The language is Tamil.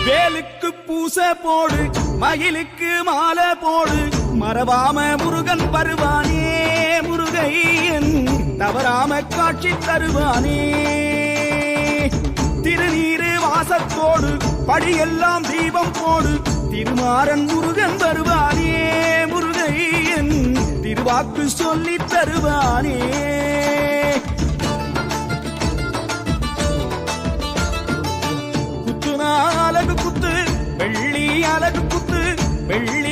வேலுக்கு பூசை போடு, மயிலுக்கு மாலை போடு, மறவாம முருகன் வருவானே முருகையன், தவறாம காட்சி தருவானே. திருநீரு வாசத்தோடு படியெல்லாம் தீபம் போடு, திருமாறன் முருகன் வருவானே முருகையன், திருவாக்கு சொல்லி தருவானே. அலகு குத்து வெள்ளி, அலகு குத்து வெள்ளி,